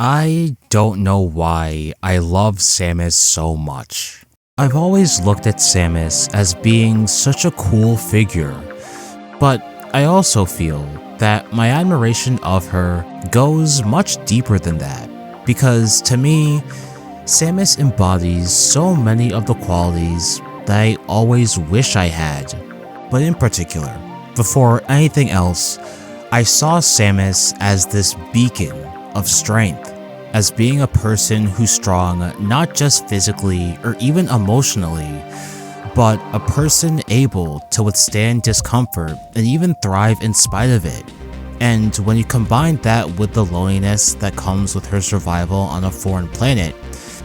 I don't know why I love Samus so much. I've always looked at Samus as being such a cool figure, but I also feel that my admiration of her goes much deeper than that, because to me, Samus embodies so many of the qualities that I always wish I had. But in particular, before anything else, I saw Samus as this beacon of strength, as being a person who's strong not just physically or even emotionally, but a person able to withstand discomfort and even thrive in spite of it. And when you combine that with the loneliness that comes with her survival on a foreign planet,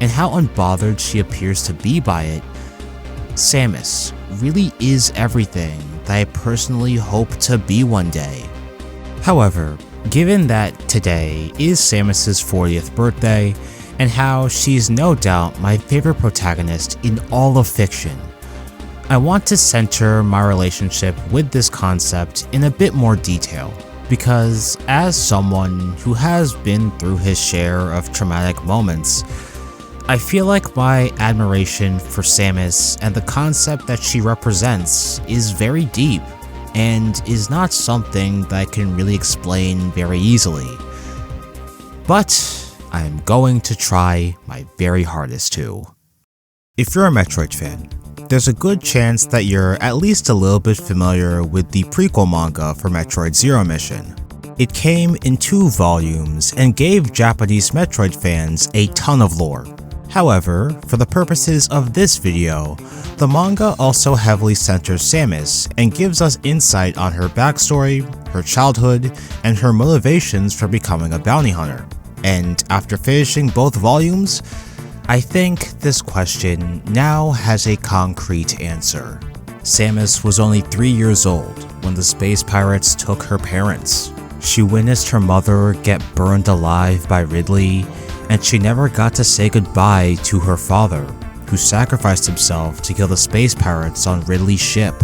and how unbothered she appears to be by it, Samus really is everything that I personally hope to be one day. However, given that today is Samus's 40th birthday, and how she's no doubt my favorite protagonist in all of fiction, I want to center my relationship with this concept in a bit more detail, because as someone who has been through his share of traumatic moments, I feel like my admiration for Samus and the concept that she represents is very deep, and is not something that I can really explain very easily. But I am going to try my very hardest to. If you're a Metroid fan, there's a good chance that you're at least a little bit familiar with the prequel manga for Metroid Zero Mission. It came in 2 volumes and gave Japanese Metroid fans a ton of lore. However, for the purposes of this video, the manga also heavily centers Samus and gives us insight on her backstory, her childhood, and her motivations for becoming a bounty hunter. And after finishing both volumes, I think this question now has a concrete answer. Samus was only 3 years old when the space pirates took her parents. She witnessed her mother get burned alive by Ridley, and she never got to say goodbye to her father, who sacrificed himself to kill the space pirates on Ridley's ship.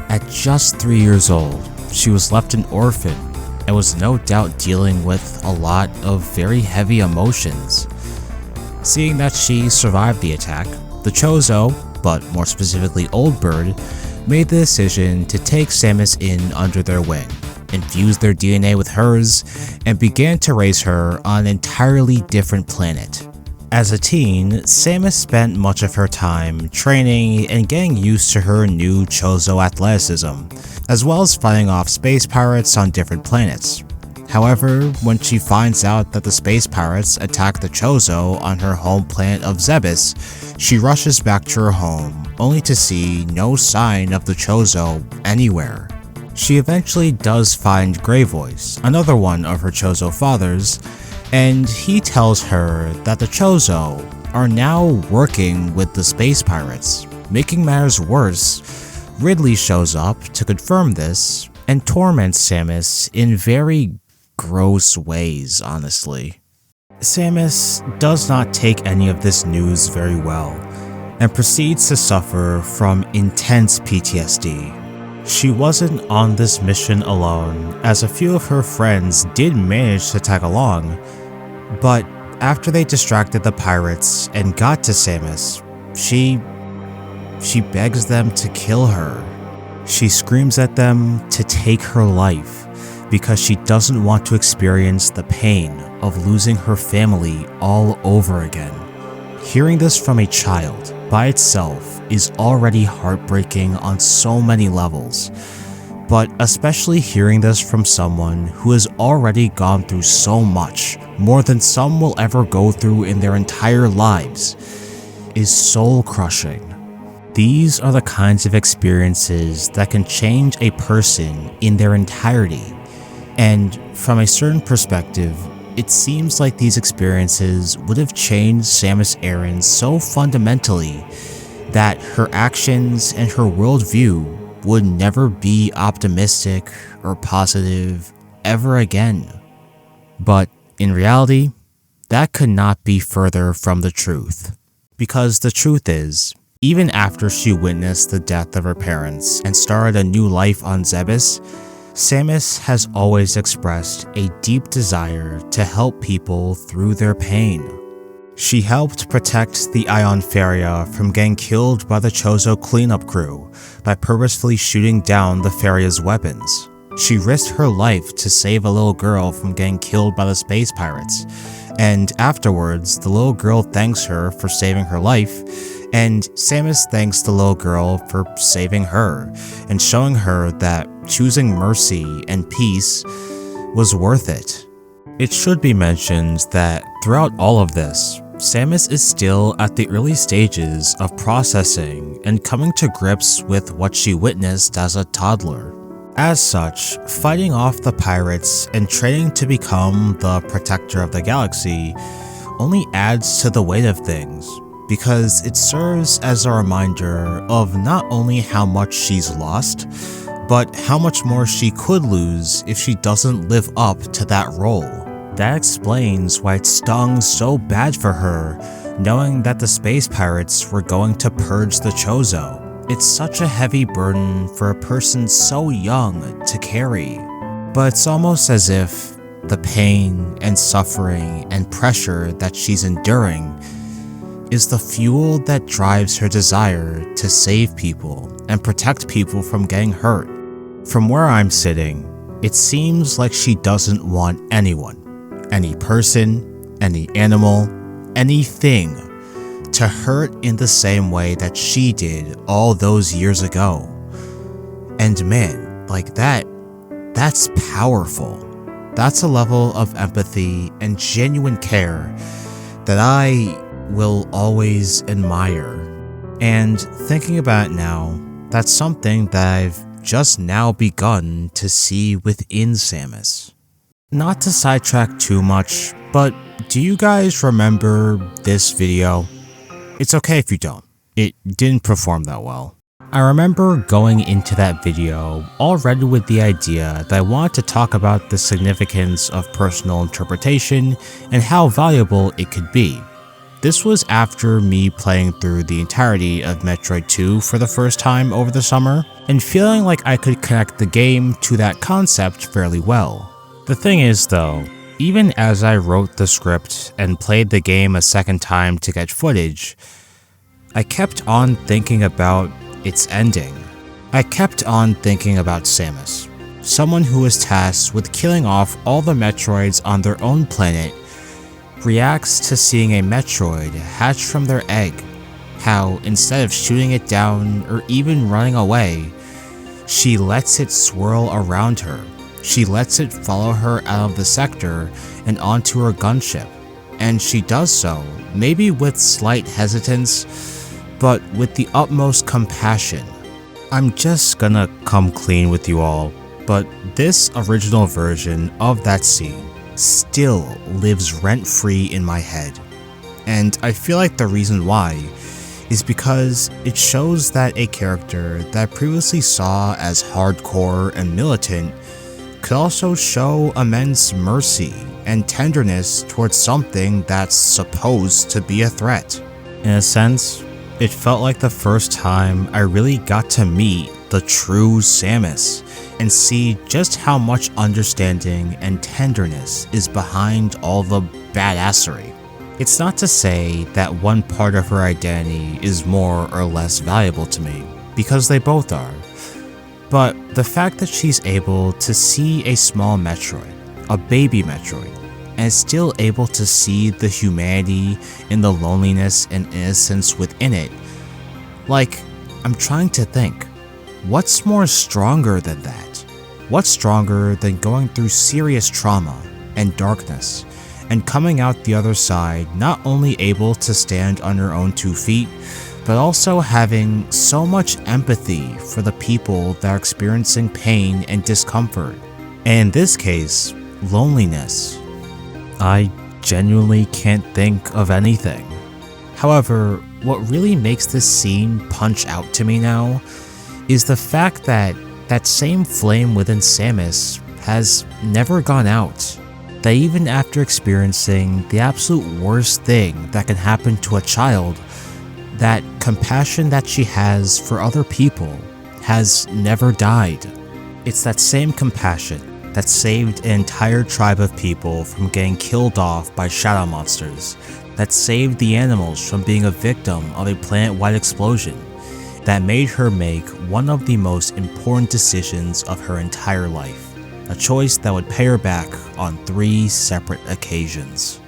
At just 3 years old, she was left an orphan and was no doubt dealing with a lot of very heavy emotions. Seeing that she survived the attack, the Chozo, but more specifically Old Bird, made the decision to take Samus in under their wing, infused their DNA with hers, and began to raise her on an entirely different planet. As a teen, Samus spent much of her time training and getting used to her new Chozo athleticism, as well as fighting off space pirates on different planets. However, when she finds out that the space pirates attack the Chozo on her home planet of Zebes, she rushes back to her home, only to see no sign of the Chozo anywhere. She eventually does find Greyvoice, another one of her Chozo fathers, and he tells her that the Chozo are now working with the space pirates. Making matters worse, Ridley shows up to confirm this and torments Samus in very gross ways, honestly. Samus does not take any of this news very well and proceeds to suffer from intense PTSD. She wasn't on this mission alone, as a few of her friends did manage to tag along, but after they distracted the pirates and got to Samus, she begs them to kill her. She screams at them to take her life because she doesn't want to experience the pain of losing her family all over again. Hearing this from a child by itself is already heartbreaking on so many levels, but especially hearing this from someone who has already gone through so much, more than some will ever go through in their entire lives, is soul-crushing. These are the kinds of experiences that can change a person in their entirety, and from a certain perspective, it seems like these experiences would have changed Samus Aran so fundamentally that her actions and her worldview would never be optimistic or positive ever again. But in reality, that could not be further from the truth. Because the truth is, even after she witnessed the death of her parents and started a new life on Zebes, Samus has always expressed a deep desire to help people through their pain. She helped protect the Ionfaria from getting killed by the Chozo cleanup crew by purposefully shooting down the Faria's weapons. She risked her life to save a little girl from getting killed by the space pirates, and afterwards, the little girl thanks her for saving her life, and Samus thanks the little girl for saving her, and showing her that choosing mercy and peace was worth it. It should be mentioned that throughout all of this, Samus is still at the early stages of processing and coming to grips with what she witnessed as a toddler. As such, fighting off the pirates and training to become the protector of the galaxy only adds to the weight of things, because it serves as a reminder of not only how much she's lost, but how much more she could lose if she doesn't live up to that role. That explains why it stung so bad for her, knowing that the space pirates were going to purge the Chozo. It's such a heavy burden for a person so young to carry. But it's almost as if the pain and suffering and pressure that she's enduring is the fuel that drives her desire to save people and protect people from getting hurt. From where I'm sitting, it seems like she doesn't want anyone, any person, any animal, anything, to hurt in the same way that she did all those years ago. And man, like that's powerful. That's a level of empathy and genuine care that I will always admire. And thinking about it now, that's something that I've just now begun to see within Samus. Not to sidetrack too much, but do you guys remember this video? It's okay if you don't. It didn't perform that well. I remember going into that video already with the idea that I wanted to talk about the significance of personal interpretation and how valuable it could be. This was after me playing through the entirety of Metroid II for the first time over the summer, and feeling like I could connect the game to that concept fairly well. The thing is though, even as I wrote the script and played the game a second time to get footage, I kept on thinking about its ending. I kept on thinking about Samus, someone who was tasked with killing off all the Metroids on their own planet, reacts to seeing a Metroid hatch from their egg, how instead of shooting it down or even running away, she lets it swirl around her. She lets it follow her out of the sector and onto her gunship, and she does so, maybe with slight hesitance, but with the utmost compassion. I'm just gonna come clean with you all, but this original version of that scene still lives rent-free in my head, and I feel like the reason why is because it shows that a character that I previously saw as hardcore and militant could also show immense mercy and tenderness towards something that's supposed to be a threat. In a sense, it felt like the first time I really got to meet the true Samus and see just how much understanding and tenderness is behind all the badassery. It's not to say that one part of her identity is more or less valuable to me, because they both are. But the fact that she's able to see a small Metroid, a baby Metroid, and is still able to see the humanity and the loneliness and innocence within it, like, I'm trying to think, what's more stronger than that? What's stronger than going through serious trauma and darkness, and coming out the other side not only able to stand on her own 2 feet, but also having so much empathy for the people that are experiencing pain and discomfort, and in this case, loneliness. I genuinely can't think of anything. However, what really makes this scene punch out to me now is the fact that that same flame within Samus has never gone out. That even after experiencing the absolute worst thing that can happen to a child, that compassion that she has for other people has never died. It's that same compassion that saved an entire tribe of people from getting killed off by shadow monsters, that saved the animals from being a victim of a planet-wide explosion, that made her make one of the most important decisions of her entire life, a choice that would pay her back on 3 separate occasions.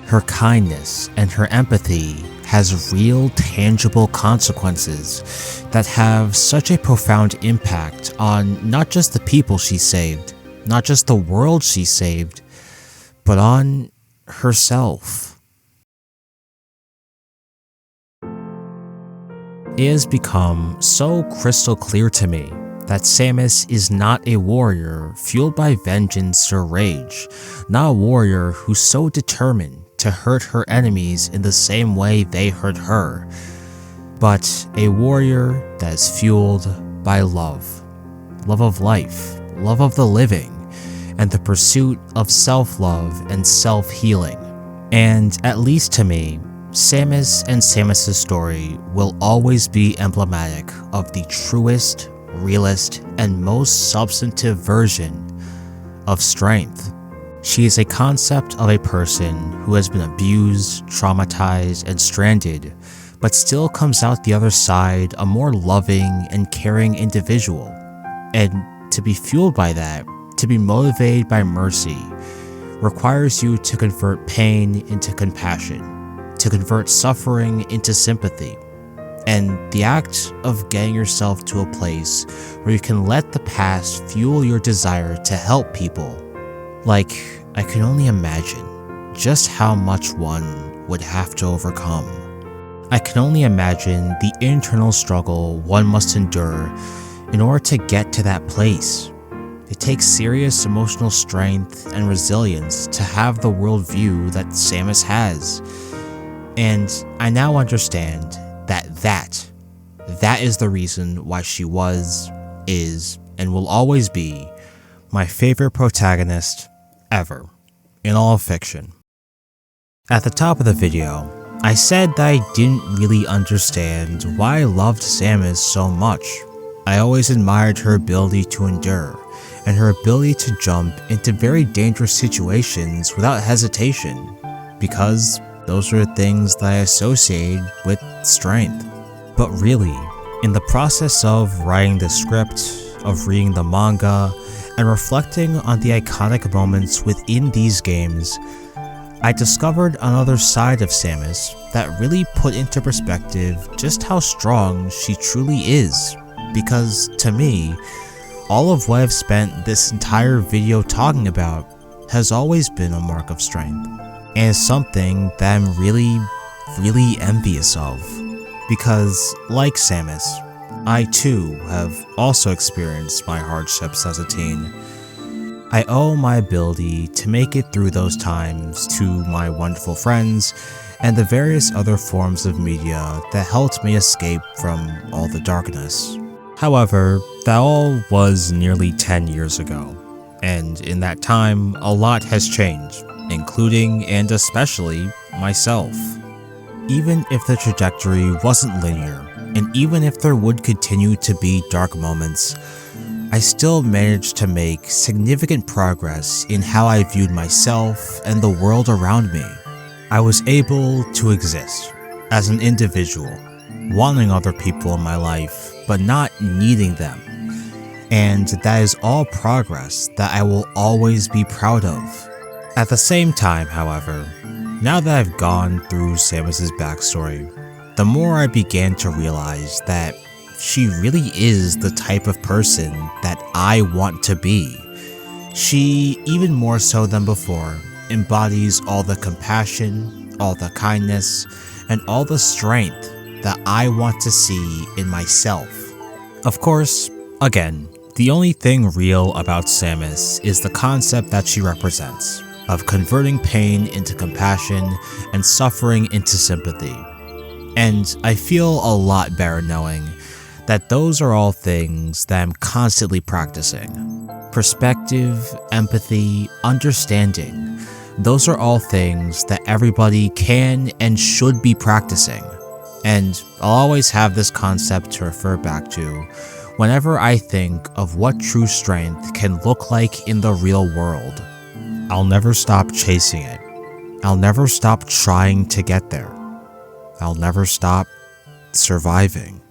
Her kindness and her empathy has real, tangible consequences that have such a profound impact on not just the people she saved, not just the world she saved, but on herself. It has become so crystal clear to me that Samus is not a warrior fueled by vengeance or rage, not a warrior who's so determined to hurt her enemies in the same way they hurt her, but a warrior that is fueled by love of life, love of the living, and the pursuit of self-love and self-healing. And at least to me, Samus and Samus' story will always be emblematic of the truest, realest, and most substantive version of strength. She is a concept of a person who has been abused, traumatized, and stranded, but still comes out the other side a more loving and caring individual. And to be fueled by that, to be motivated by mercy, requires you to convert pain into compassion, to convert suffering into sympathy, and the act of getting yourself to a place where you can let the past fuel your desire to help people. Like, I can only imagine just how much one would have to overcome. I can only imagine the internal struggle one must endure in order to get to that place. It takes serious emotional strength and resilience to have the worldview that Samus has. And I now understand that is the reason why she was, is, and will always be my favorite protagonist ever in all of fiction. At the top of the video, I said that I didn't really understand why I loved Samus so much. I always admired her ability to endure, and her ability to jump into very dangerous situations without hesitation, because those are things that I associate with strength. But really, in the process of writing the script, of reading the manga, and reflecting on the iconic moments within these games, I discovered another side of Samus that really put into perspective just how strong she truly is. Because to me, all of what I've spent this entire video talking about has always been a mark of strength, and is something that I'm really envious of. Because, like Samus, I too have also experienced my hardships as a teen. I owe my ability to make it through those times to my wonderful friends and the various other forms of media that helped me escape from all the darkness. However, that all was nearly 10 years ago, and in that time, a lot has changed, including and especially myself. Even if the trajectory wasn't linear, and even if there would continue to be dark moments, I still managed to make significant progress in how I viewed myself and the world around me. I was able to exist as an individual, wanting other people in my life, but not needing them. And that is all progress that I will always be proud of. At the same time, however, now that I've gone through Samus's backstory, the more I began to realize that she really is the type of person that I want to be. She, even more so than before, embodies all the compassion, all the kindness, and all the strength that I want to see in myself. Of course, again, the only thing real about Samus is the concept that she represents, of converting pain into compassion and suffering into sympathy. And I feel a lot better knowing that those are all things that I'm constantly practicing. Perspective, empathy, understanding, those are all things that everybody can and should be practicing. And I'll always have this concept to refer back to Whenever I think of what true strength can look like in the real world, I'll never stop chasing it. I'll never stop trying to get there. I'll never stop surviving.